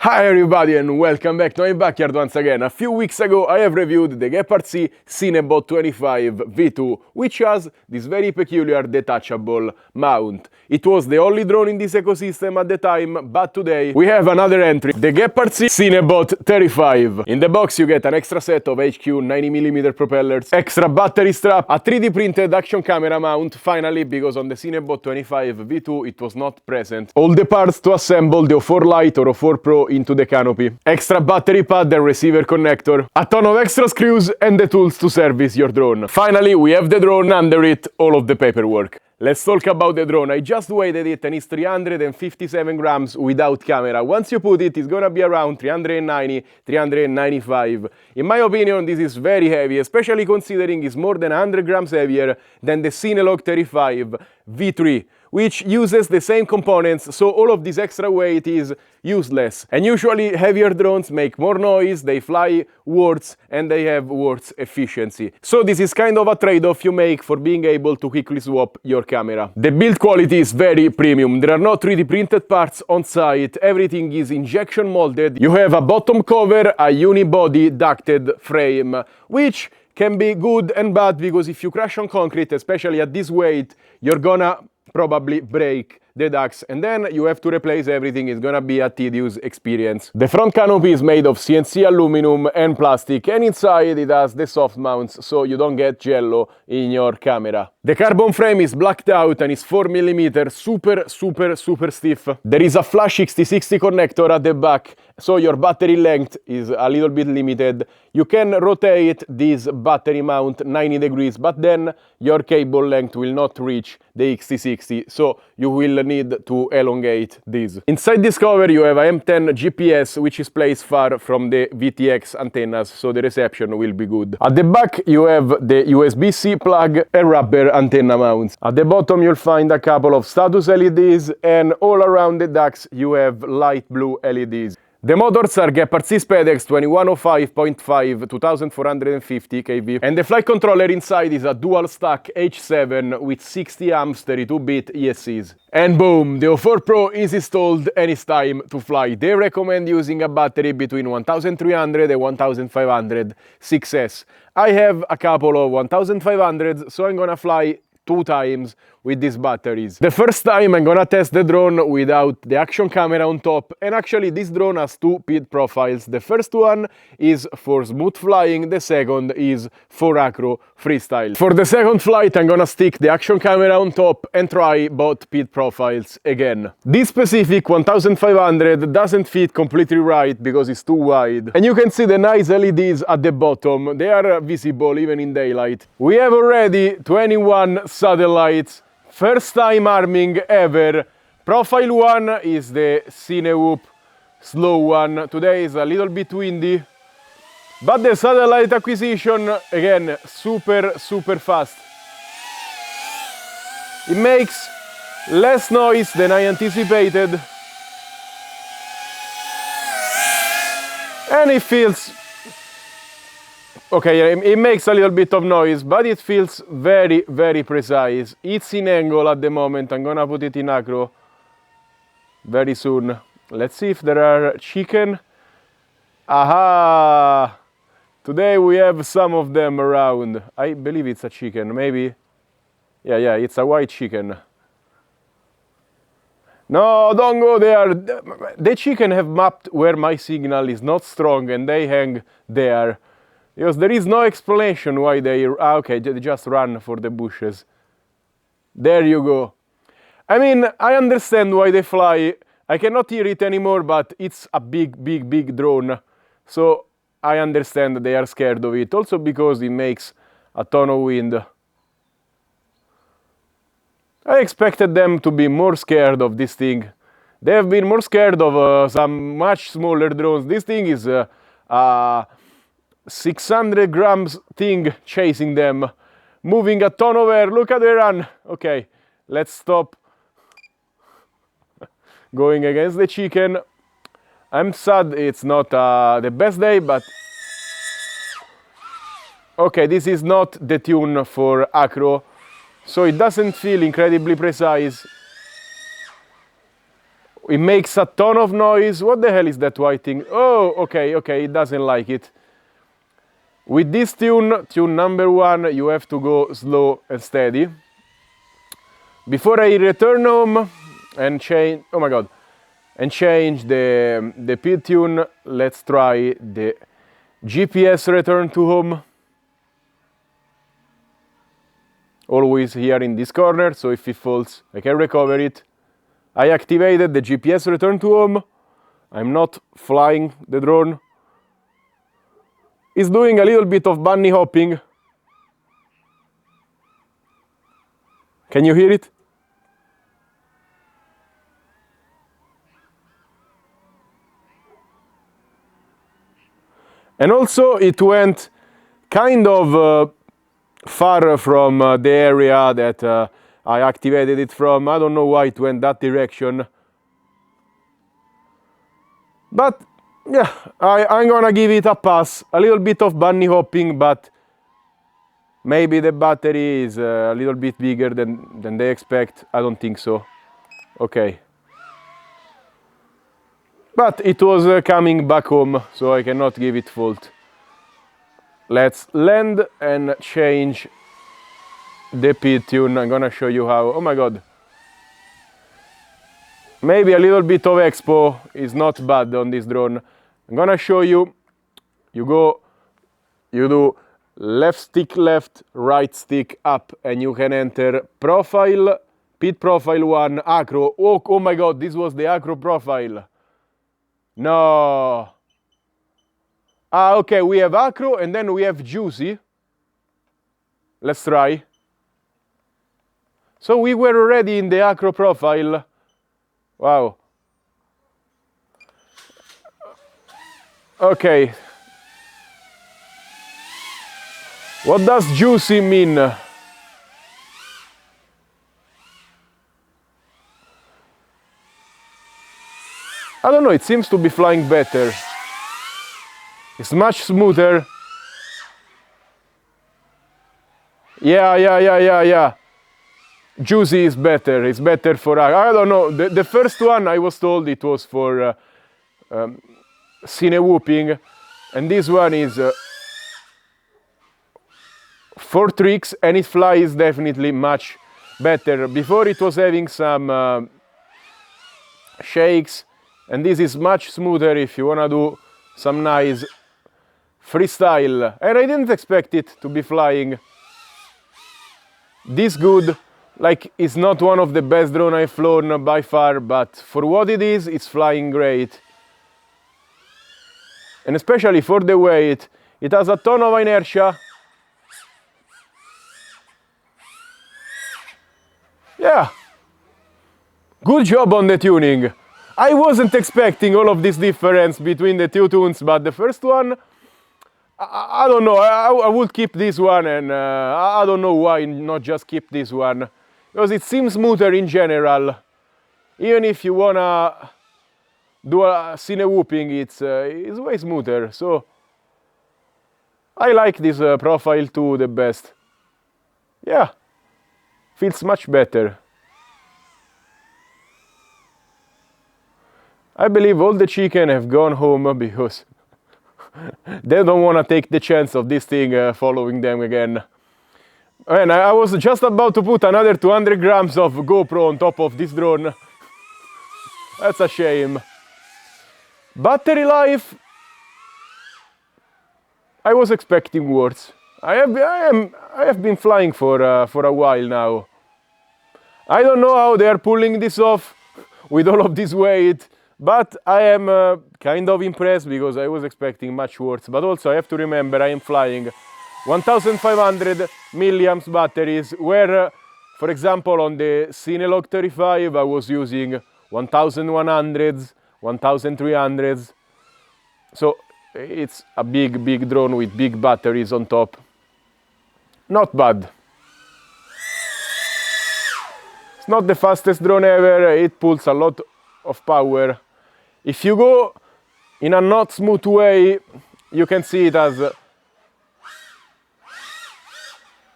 Hi everybody and welcome back to my backyard once again. A few weeks ago I have reviewed the Geprc Cinebot35 V2, which has this very peculiar detachable mount. It was the only drone in this ecosystem at the time, but today we have another entry, the Geprc Cinebot35. In the box you get an extra set of HQ 90mm propellers, extra battery strap, a 3D printed action camera mount, finally, because on the Cinebot25 V2 it was not present, all the parts to assemble the O4 Lite or O4 Pro into the canopy, extra battery pad and receiver connector, a ton of extra screws and the tools to service your drone. Finally, we have the drone, under it all of the paperwork. Let's talk about the drone. I just weighed it and it's 357 grams without camera. Once you put it, it's gonna be around 390, 395. In my opinion, this is very heavy, especially considering it's more than 100 grams heavier than the Cinelog 35 V3, which uses the same components, so all of this extra weight is useless. And usually heavier drones make more noise, they fly worse, and they have worse efficiency. So this is kind of a trade-off you make for being able to quickly swap your camera. The build quality is very premium. There are no 3D printed parts on site, everything is injection molded. You have a bottom cover, a unibody ducted frame, which can be good and bad, because if you crash on concrete, especially at this weight, you're gonna probably break the ducts, and then you have to replace everything. It's gonna be a tedious experience. The front canopy is made of CNC aluminum and plastic, and inside it has the soft mounts so you don't get jello in your camera. The carbon frame is blacked out and is 4mm, super stiff. There is a flash 6060 connector at the back, so your battery length is a little bit limited. You can rotate this battery mount 90 degrees, but then your cable length will not reach the XT60, so you will need to elongate this. Inside this cover you have a M10 GPS, which is placed far from the VTX antennas, so the reception will be good. At the back you have the USB-C plug and rubber antenna mounts. At the bottom you'll find a couple of status LEDs, and all around the ducts you have light blue LEDs. The motors are Geprc SPEDEX 2105.5 2450 kV, and the flight controller inside is a dual stack H7 with 60 amps 32-bit ESCs. And boom, the O4 Pro is installed and it's time to fly. They recommend using a battery between 1300 and 1500 6S. I have a couple of 1500s, so I'm gonna fly 2 times with these batteries. The first time I'm gonna test the drone without the action camera on top, and actually this drone has 2 PID profiles. The first one is for smooth flying, the second is for acro freestyle. For the second flight I'm gonna stick the action camera on top and try both PID profiles again. This specific 1500 doesn't fit completely right because it's too wide, and you can see the nice LEDs at the bottom. They are visible even in daylight. We have already 21 satellites. First time arming ever. Profile 1 is the cinewhoop slow one. Today is a little bit windy, but the satellite acquisition, again, super fast. It makes less noise than I anticipated, and it feels okay. It makes a little bit of noise, but it feels very precise. It's in angle at the moment. I'm gonna put it in acro very soon. Let's see if there are chicken. Aha! Today we have some of them around. I believe it's a chicken, maybe. Yeah, it's a white chicken. No, don't go there. The chicken have mapped where my signal is not strong and they hang there. Because there is no explanation why they... okay, they just run for the bushes. There you go. I mean, I understand why they fly. I cannot hear it anymore, but it's a big drone. So I understand that they are scared of it. Also because it makes a ton of wind. I expected them to be more scared of this thing. They have been more scared of some much smaller drones. This thing is a 600 grams thing chasing them, moving a ton of air. Look at the run. Okay, let's stop going against the chicken. I'm sad it's not the best day, but okay, this is not the tune for acro, so it doesn't feel incredibly precise. It makes a ton of noise. What the hell is that white thing? Oh, okay, it doesn't like it. With this tune number 1, you have to go slow and steady. Before I return home and change, oh my god, and change the pit tune, let's try the GPS return to home. Always here in this corner, so if it falls, I can recover it. I activated the GPS return to home. I'm not flying the drone. It's doing a little bit of bunny hopping. Can you hear it? And also it went kind of far from the area that I activated it from. I don't know why it went that direction. But yeah, I'm gonna give it a pass. A little bit of bunny hopping, but maybe the battery is a little bit bigger than they expect. I don't think so. Okay. But it was coming back home, so I cannot give it fault. Let's land and change the pit tune. I'm gonna show you how. Oh my god. Maybe a little bit of expo is not bad on this drone. I'm gonna show you. You do left stick left, right stick up, and you can enter profile, pit profile 1, acro. Oh my god, this was the acro profile. No. Ah, okay, we have acro and then we have juicy. Let's try. So we were already in the acro profile. Wow. Okay. What does juicy mean? I don't know, it seems to be flying better. It's much smoother. Yeah. Juicy is better. It's better for, I don't know. The first one I was told it was for cinewhooping, and this one is for tricks, and it flies definitely much better. Before it was having some shakes, and this is much smoother if you wanna do some nice freestyle. And I didn't expect it to be flying this good. Like, it's not one of the best drones I've flown by far, but for what it is, it's flying great. And especially for the weight, it has a ton of inertia. Yeah, good job on the tuning. I wasn't expecting all of this difference between the two tunes, but the first one, I don't know, I would keep this one, and I don't know why not just keep this one. Because it seems smoother in general. Even if you wanna do a cinewhooping, it's way smoother. So I like this profile too the best. Yeah, feels much better. I believe all the chicken have gone home because they don't want to take the chance of this thing following them again. And I was just about to put another 200 grams of GoPro on top of this drone. That's a shame. Battery life, I was expecting worse. I have been flying for a while now. I don't know how they are pulling this off with all of this weight, but I am kind of impressed because I was expecting much worse. But also I have to remember I am flying 1500 milliamps batteries, where, for example, on the Cinebot35 I was using 1100s, 1300s. So it's a big drone with big batteries on top. Not bad. It's not the fastest drone ever, it pulls a lot of power. If you go in a not smooth way, you can see it has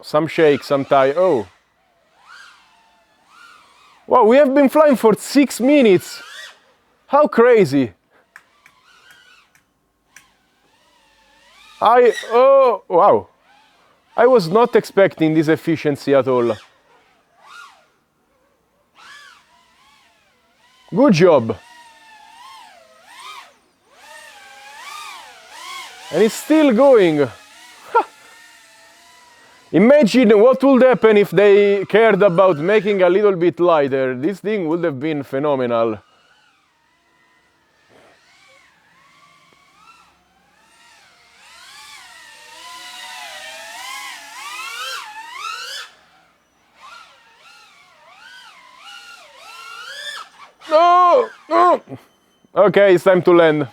some shake, some tie. Oh. Wow, we have been flying for 6 minutes. How crazy! Oh, wow! I was not expecting this efficiency at all. Good job! And it's still going. Imagine what would happen if they cared about making a little bit lighter. This thing would have been phenomenal. No! No! Okay, it's time to land.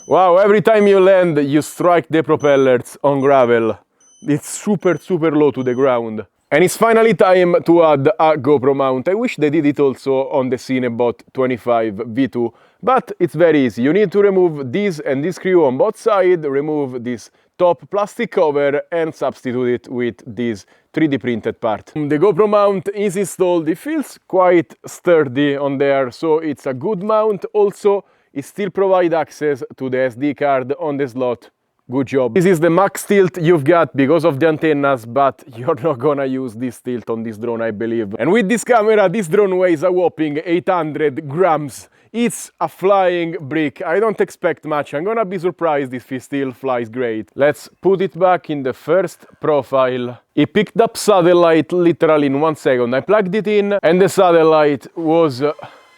Wow, every time you land, you strike the propellers on gravel. It's super low to the ground. And it's finally time to add a GoPro mount. I wish they did it also on the Cinebot35 V2, but it's very easy. You need to remove this and this screw on both sides, remove this top plastic cover and substitute it with this 3D printed part. The GoPro mount is installed. It feels quite sturdy on there, so it's a good mount. Also, it still provides access to the SD card on the slot. Good job. This is the max tilt you've got because of the antennas, but you're not gonna use this tilt on this drone, I believe. And with this camera, this drone weighs a whopping 800 grams. It's a flying brick. I don't expect much. I'm gonna be surprised if it still flies great. Let's put it back in the first profile. It picked up satellite literally in 1 second. I plugged it in and the satellite was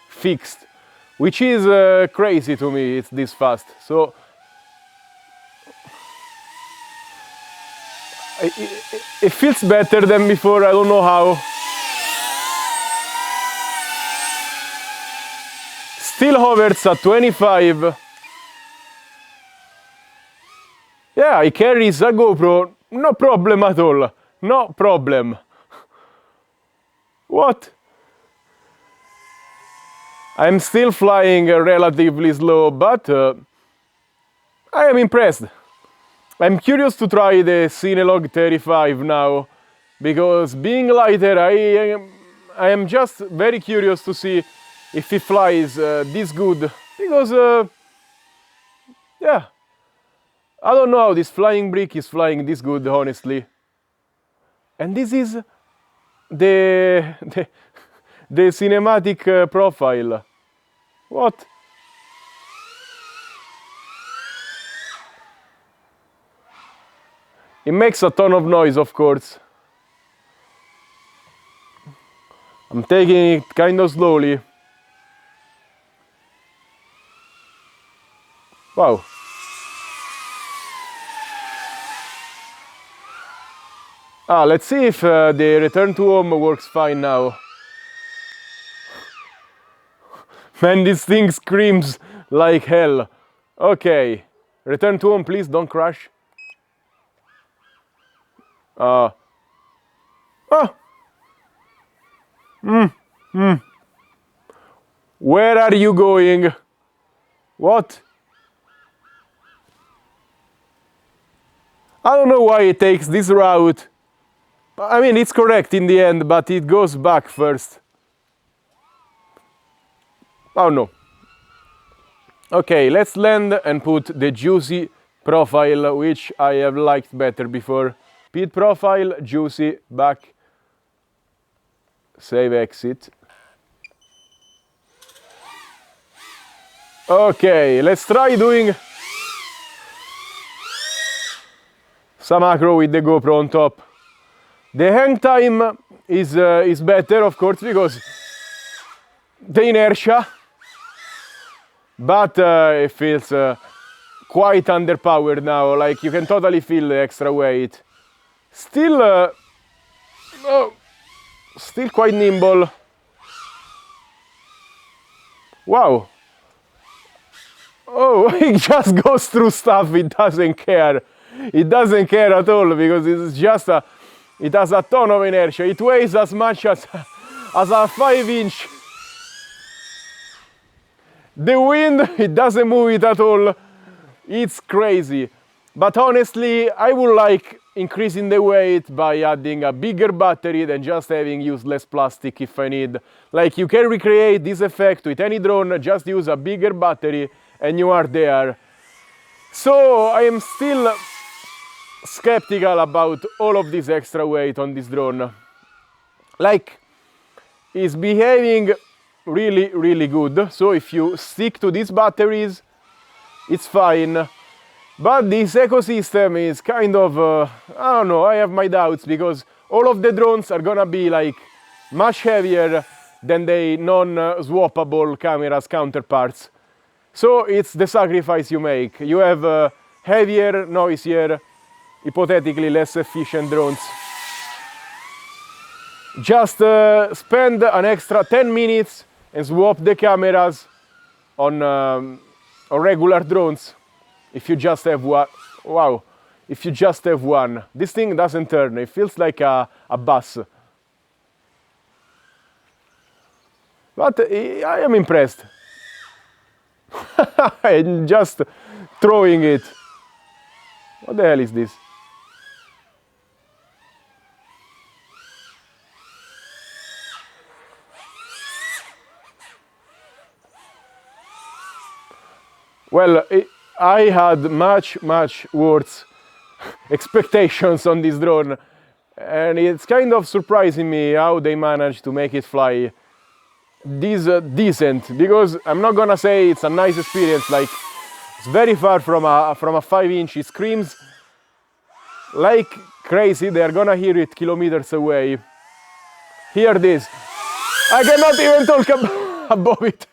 fixed, which is crazy to me. It's this fast. So it feels better than before. I don't know how. Still hovers at 25. Yeah, it carries a GoPro, no problem at all. No problem. What? I'm still flying relatively slow, but I am impressed. I'm curious to try the Cinebot35 now, because being lighter, I am just very curious to see if it flies this good, because yeah, I don't know how this flying brick is flying this good, honestly. And this is the cinematic profile. What? It makes a ton of noise, of course. I'm taking it kind of slowly. Wow. Let's see if the return to home works fine now. Man, this thing screams like hell. Okay, return to home, please don't crash. Where are you going? What? I don't know why it takes this route. I mean, it's correct in the end, but it goes back first. Oh no. Okay, let's land and put the juicy profile, which I have liked better before. Speed profile, juicy, back. Save exit. Okay, let's try doing some acro with the GoPro on top. The hang time is better, of course, because the inertia, but it feels quite underpowered now. Like, you can totally feel the extra weight. Still, still quite nimble. Wow. Oh, it just goes through stuff. It doesn't care. It doesn't care at all, because it's just it has a ton of inertia. It weighs as much as a 5-inch. The wind, it doesn't move it at all. It's crazy. But honestly, I would like increasing the weight by adding a bigger battery than just having useless plastic if I need. Like, you can recreate this effect with any drone, just use a bigger battery and you are there. So I am still skeptical about all of this extra weight on this drone. Like, it's behaving really good. So if you stick to these batteries, it's fine. But this ecosystem is kind of, I don't know, I have my doubts, because all of the drones are gonna be like much heavier than the non-swappable cameras counterparts. So it's the sacrifice you make. You have heavier, noisier, hypothetically less efficient drones. Just spend an extra 10 minutes and swap the cameras on regular drones. If you just have one, wow, if you just have one. This thing doesn't turn, it feels like a bus. But I am impressed. I'm just throwing it. What the hell is this? Well, I had much worse expectations on this drone, and it's kind of surprising me how they managed to make it fly this decent, because I'm not gonna say it's a nice experience. Like, it's very far from a 5-inch. It screams like crazy. They're gonna hear it kilometers away. Hear this. I cannot even talk above it.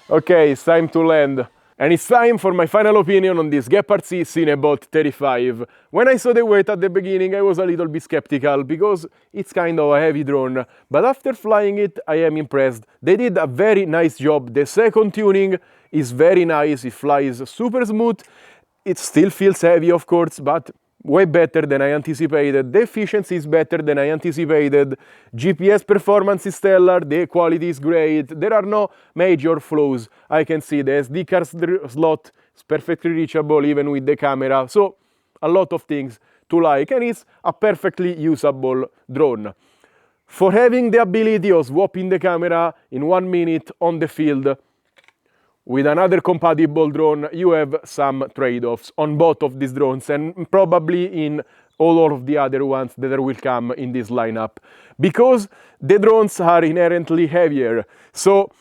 Okay, it's time to land. And it's time for my final opinion on this Geprc Cinebot35. When I saw the weight at the beginning, I was a little bit skeptical, because it's kind of a heavy drone. But after flying it, I am impressed. They did a very nice job. The second tuning is very nice. It flies super smooth. It still feels heavy, of course, but way better than I anticipated. The efficiency is better than I anticipated. GPS performance is stellar. The quality is great. There are no major flaws. I can see the SD card slot is perfectly reachable even with the camera. So a lot of things to like, and it's a perfectly usable drone. For having the ability of swapping the camera in 1 minute on the field with another compatible drone, you have some trade-offs on both of these drones, and probably in all of the other ones that will come in this lineup, because the drones are inherently heavier. So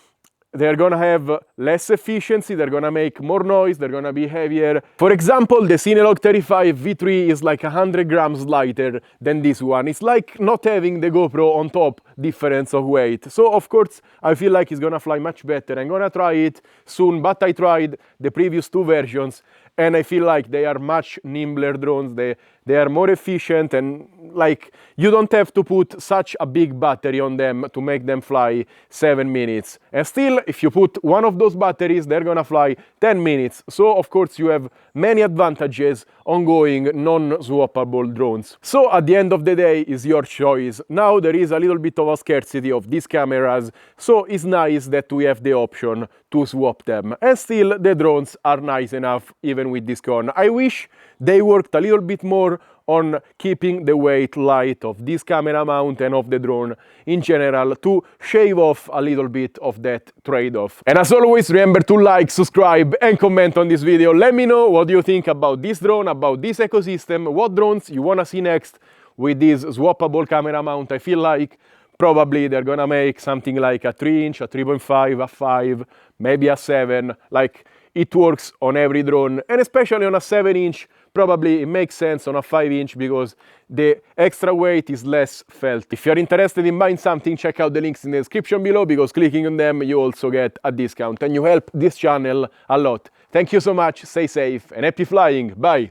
they're gonna have less efficiency, they're gonna make more noise, they're gonna be heavier. For example, the Cinelog35 V3 is like 100 grams lighter than this one. It's like not having the GoPro on top difference of weight. So of course, I feel like it's gonna fly much better. I'm gonna try it soon, but I tried the previous two versions, and I feel like they are much nimbler drones. They are more efficient, and like, you don't have to put such a big battery on them to make them fly 7 minutes. And still, if you put one of those batteries, they're gonna fly 10 minutes. So of course you have many advantages on going non-swappable drones. So at the end of the day, is your choice. Now there is a little bit of a scarcity of these cameras, so it's nice that we have the option to swap them. And still, the drones are nice enough even with this con. I wish they worked a little bit more on keeping the weight light of this camera mount and of the drone in general, to shave off a little bit of that trade-off. And as always, remember to like, subscribe and comment on this video. Let me know what you think about this drone, about this ecosystem, what drones you wanna see next with this swappable camera mount. I feel like probably they're gonna make something like a 3-inch, a 3.5, a 5, maybe a 7. Like, it works on every drone, and especially on a 7-inch, probably it makes sense on a 5-inch, because the extra weight is less felt. If you're interested in buying something, check out the links in the description below, because clicking on them you also get a discount, and you help this channel a lot. Thank you so much, stay safe and happy flying, bye!